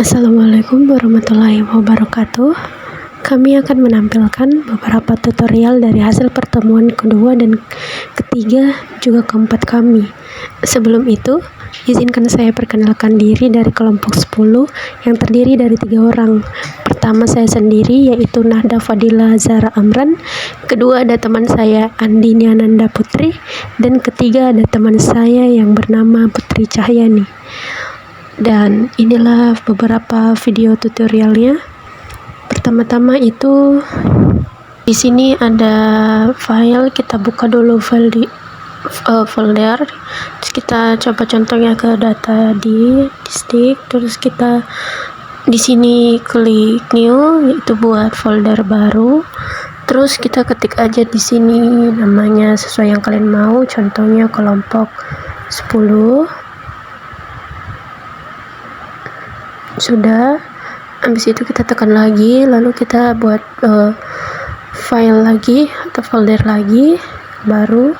Assalamualaikum warahmatullahi wabarakatuh. Kami akan menampilkan beberapa tutorial dari hasil pertemuan kedua dan ketiga juga keempat kami. Sebelum itu, izinkan saya perkenalkan diri dari kelompok 10 yang terdiri dari 3 orang. Pertama saya sendiri, yaitu Nahda Fadila Zara Amran. Kedua ada teman saya Andi Nyananda Putri. Dan ketiga ada teman saya yang bernama Putri Cahyani. Dan inilah beberapa video tutorialnya. Pertama-tama itu di sini ada file, kita buka dulu file di folder. Terus kita coba contohnya ke data di disk, terus kita di sini klik new, yaitu buat folder baru. Terus kita ketik aja di sini namanya sesuai yang kalian mau, contohnya kelompok 10. Sudah, habis itu kita tekan lagi, lalu kita buat file lagi atau folder lagi baru.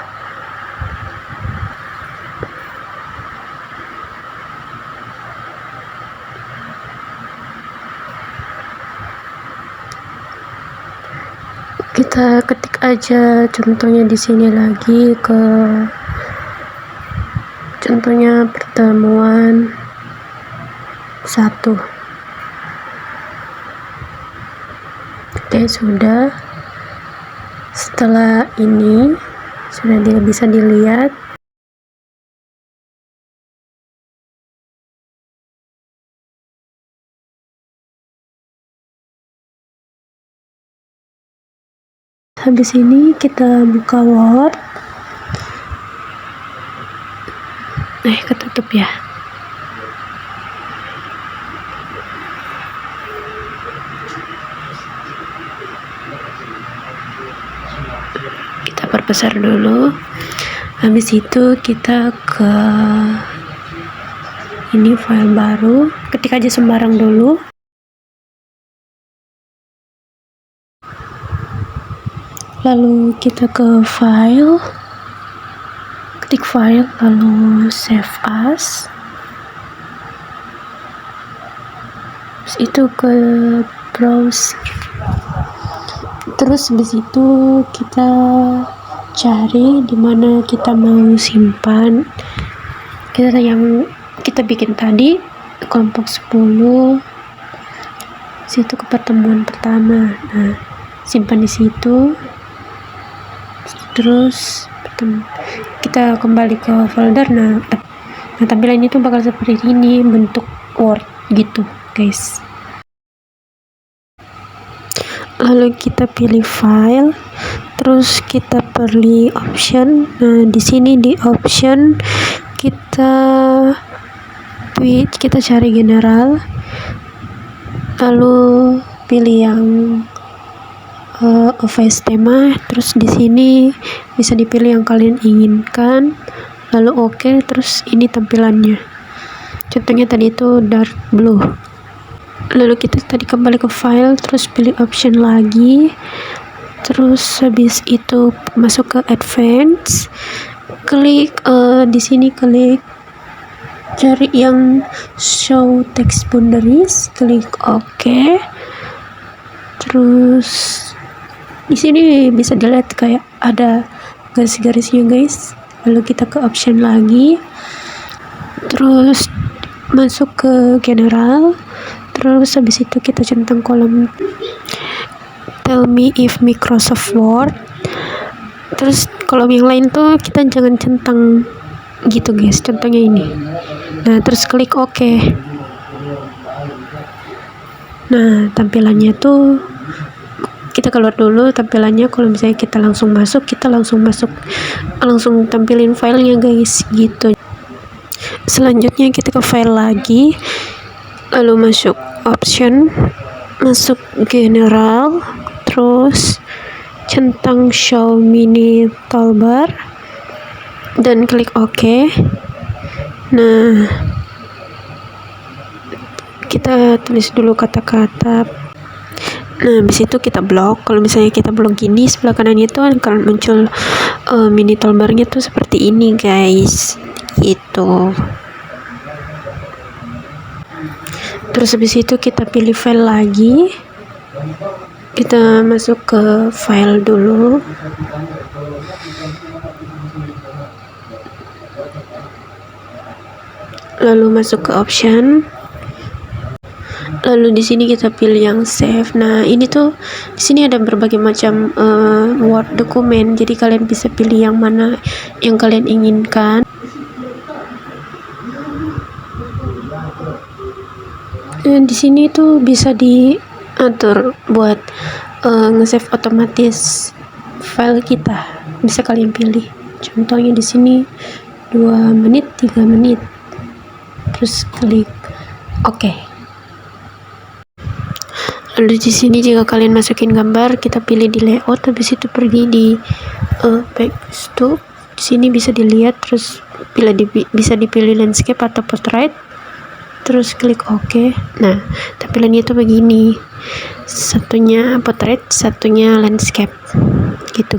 Kita ketik aja contohnya di sini lagi, ke contohnya pertemuan 1. Oke, sudah. Setelah ini sudah bisa dilihat. Habis ini kita buka Word. Ketutup ya. Kita perbesar dulu. Habis itu kita ke ini file baru, ketik aja sembarang dulu. Lalu kita ke file, ketik file, lalu save as. Terus itu ke browse. Terus habis itu kita cari di mana kita mau simpan. Yang kita bikin tadi kelompok 10, situ ke pertemuan pertama. Nah, simpan di situ. Terus kita kembali ke folder. Nah tampilan itu bakal seperti ini, bentuk Word gitu guys. Lalu kita pilih file, terus kita pilih option. Nah di sini di option kita cari general, lalu pilih yang OVS tema. Terus di sini bisa dipilih yang kalian inginkan, lalu oke. Terus ini tampilannya, contohnya tadi itu dark blue. Lalu kita tadi kembali ke file, terus pilih option lagi, terus habis itu masuk ke advance, klik di sini klik cari yang show text boundaries, klik oke. Terus di sini bisa dilihat kayak ada garis-garisnya guys. Lalu kita ke option lagi, terus masuk ke general. Terus habis itu kita centang kolom tell me if Microsoft Word. Terus kolom yang lain tuh kita jangan centang gitu guys, contohnya ini. Nah terus klik OK. Nah tampilannya tuh kita keluar dulu tampilannya. Kalau misalnya kita langsung masuk, langsung tampilin filenya guys gitu. Selanjutnya kita ke file lagi, lalu masuk option, masuk general, terus centang show mini toolbar dan klik OK. Nah kita tulis dulu kata-kata. Nah habis itu kita blok. Kalau misalnya kita blok gini, sebelah kanan itu akan muncul mini toolbarnya tuh seperti ini guys, gitu. Terus habis itu kita pilih file lagi, kita masuk ke file dulu, lalu masuk ke option, lalu di sini kita pilih yang save. Nah, ini tuh di sini ada berbagai macam Word dokumen, jadi kalian bisa pilih yang mana yang kalian inginkan. Di sini tuh bisa diatur buat nge-save otomatis file kita, bisa kalian pilih. Contohnya di sini 2 menit, 3 menit. Terus klik OK. Lalu di sini jika kalian masukin gambar, kita pilih di layout, habis itu pergi di back to. Di sini bisa dilihat, terus bisa dipilih landscape atau portrait, terus klik OK. Nah, tampilannya itu begini, satunya portrait, satunya landscape gitu.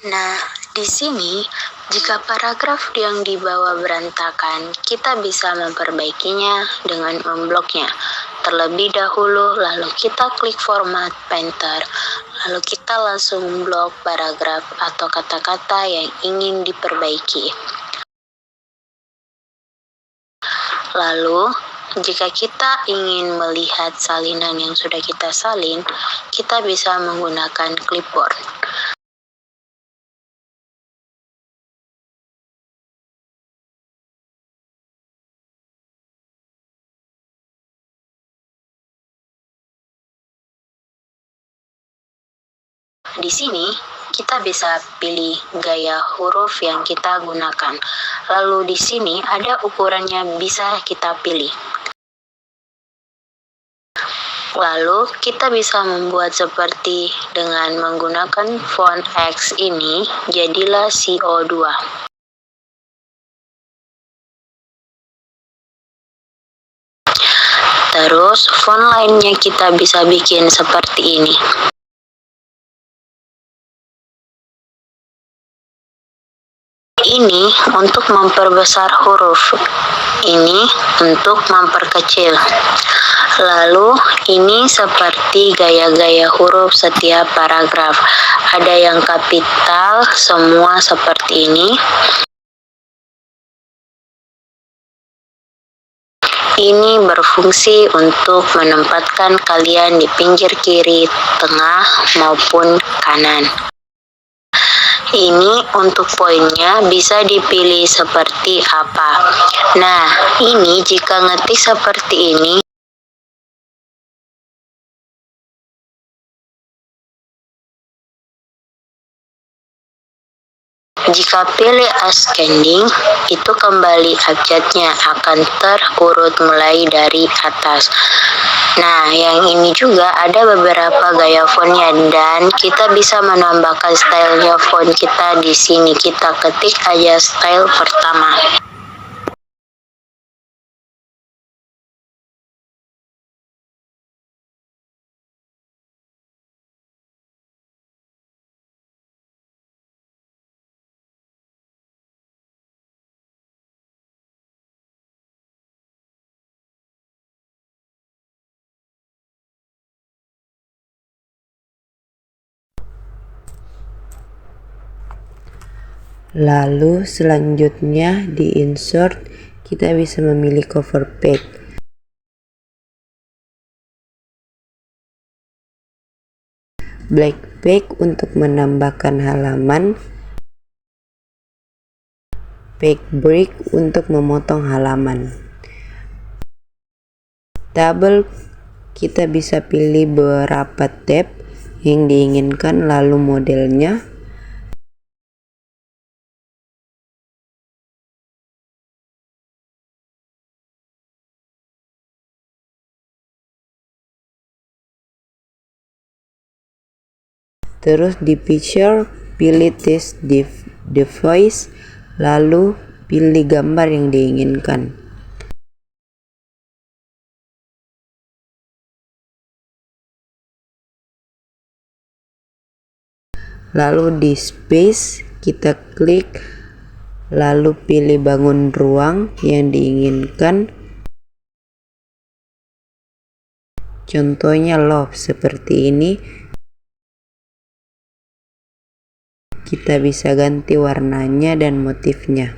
Nah, di sini jika paragraf yang di bawah berantakan, kita bisa memperbaikinya dengan membloknya terlebih dahulu, lalu kita klik format painter, lalu kita langsung blok paragraf atau kata-kata yang ingin diperbaiki. Lalu, jika kita ingin melihat salinan yang sudah kita salin, kita bisa menggunakan clipboard. Di sini, kita bisa pilih gaya huruf yang kita gunakan. Lalu di sini ada ukurannya, bisa kita pilih. Lalu kita bisa membuat seperti dengan menggunakan font X ini, jadilah CO2. Terus font lainnya kita bisa bikin seperti ini. Ini untuk memperbesar huruf, ini untuk memperkecil. Lalu ini seperti gaya-gaya huruf setiap paragraf. Ada yang kapital, semua seperti ini. Ini berfungsi untuk menempatkan kalian di pinggir kiri, tengah, maupun kanan. Ini untuk poinnya bisa dipilih seperti apa. Nah, ini jika ngetik seperti ini, jika pilih ascending, itu kembali abjadnya akan terurut mulai dari atas. Nah, yang ini juga ada beberapa gaya fontnya, dan kita bisa menambahkan stylenya font kita di sini. Kita ketik aja style pertama. Lalu selanjutnya di insert, kita bisa memilih cover page. Black page untuk menambahkan halaman. Page break untuk memotong halaman. Double, kita bisa pilih berapa tab yang diinginkan, lalu modelnya. Terus di picture, pilih test device, lalu pilih gambar yang diinginkan. Lalu di space, kita klik, lalu pilih bangun ruang yang diinginkan. Contohnya love seperti ini. Kita bisa ganti warnanya dan motifnya.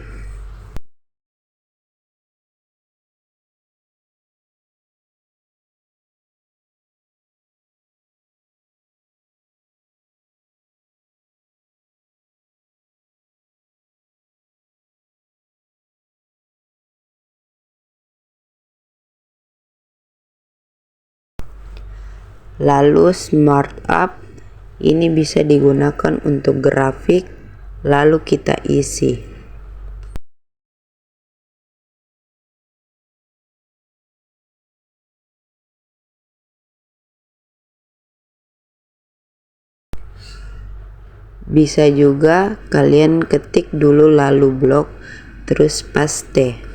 Lalu smart up ini bisa digunakan untuk grafik, lalu kita isi. Bisa juga kalian ketik dulu lalu blok, terus paste.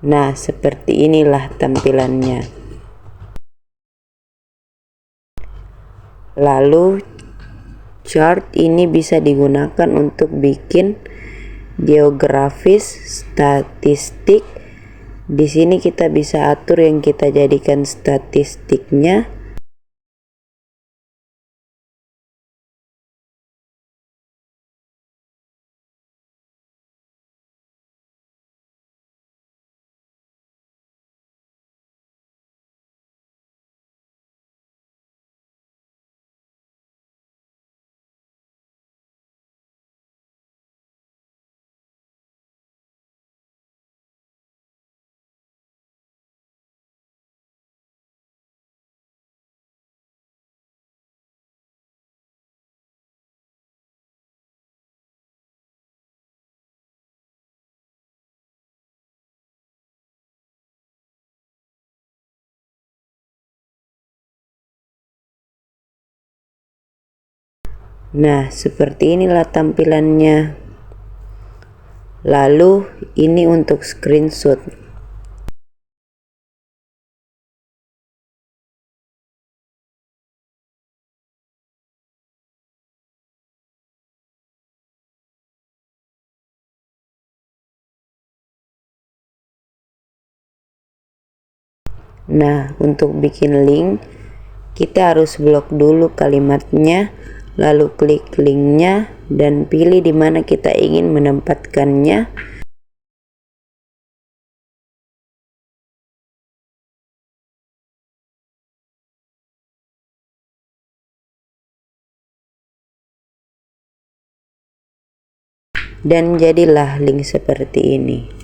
Nah, seperti inilah tampilannya. Lalu chart ini bisa digunakan untuk bikin geografis, statistik. Di sini kita bisa atur yang kita jadikan statistiknya. Nah, seperti inilah tampilannya. Lalu ini untuk screenshot. Nah, untuk bikin link, kita harus blok dulu kalimatnya, lalu klik linknya dan pilih di mana kita ingin menempatkannya. Dan jadilah link seperti ini.